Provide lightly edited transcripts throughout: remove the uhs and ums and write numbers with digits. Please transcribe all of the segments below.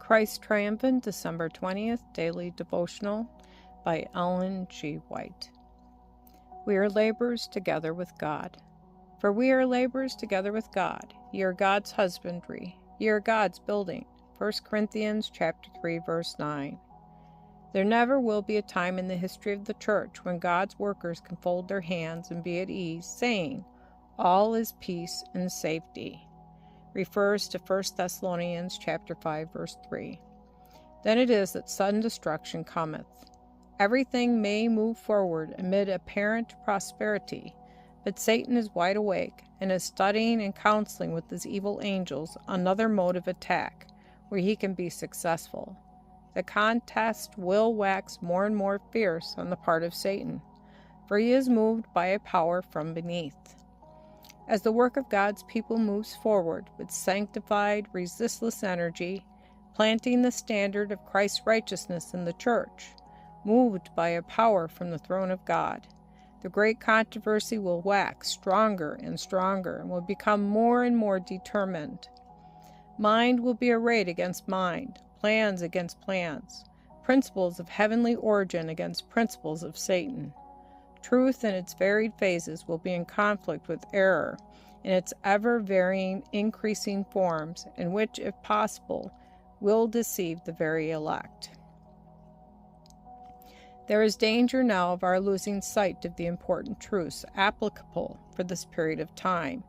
Christ Triumphant, December 20th, Daily Devotional by Ellen G. White. We are laborers together with God. For we are laborers together with God. Ye are God's husbandry. Ye are God's building. 1 Corinthians chapter 3, verse 9. There never will be a time in the history of the church when God's workers can fold their hands and be at ease, saying, "All is peace and safety." Refers to 1 Thessalonians chapter 5, verse 3. Then it is that sudden destruction cometh. Everything may move forward amid apparent prosperity, but Satan is wide awake and is studying and counseling with his evil angels another mode of attack where he can be successful. The contest will wax more and more fierce on the part of Satan, for he is moved by a power from beneath. As the work of God's people moves forward with sanctified, resistless energy, planting the standard of Christ's righteousness in the church, moved by a power from the throne of God, the great controversy will wax stronger and stronger and will become more and more determined. Mind will be arrayed against mind, plans against plans, principles of heavenly origin against principles of Satan. Truth in its varied phases will be in conflict with error in its ever-varying, increasing forms, in which, if possible, will deceive the very elect. There is danger now of our losing sight of the important truths applicable for this period of time,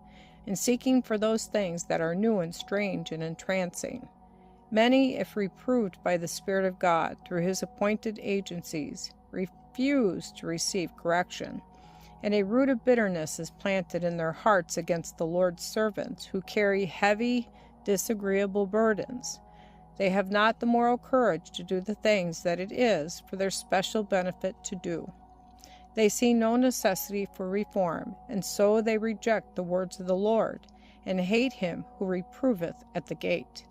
and seeking for those things that are new and strange and entrancing. Many, if reproved by the Spirit of God through his appointed agencies, refuse to receive correction, and a root of bitterness is planted in their hearts against the Lord's servants who carry heavy, disagreeable burdens. They have not the moral courage to do the things that it is for their special benefit to do. They see no necessity for reform, and so they reject the words of the Lord, and hate him who reproveth at the gate.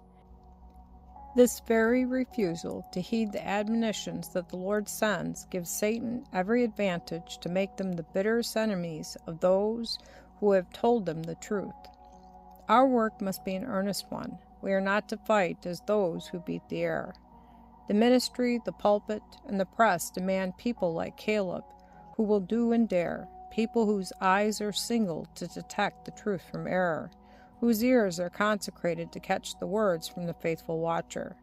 This very refusal to heed the admonitions that the Lord sends gives Satan every advantage to make them the bitterest enemies of those who have told them the truth. Our work must be an earnest one. We are not to fight as those who beat the air. The ministry, the pulpit, and the press demand people like Caleb, who will do and dare, people whose eyes are single to detect the truth from error, whose ears are consecrated to catch the words from the faithful watcher.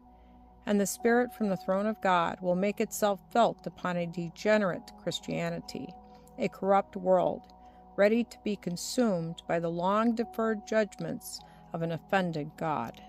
And the Spirit from the throne of God will make itself felt upon a degenerate Christianity, a corrupt world, ready to be consumed by the long-deferred judgments of an offended God.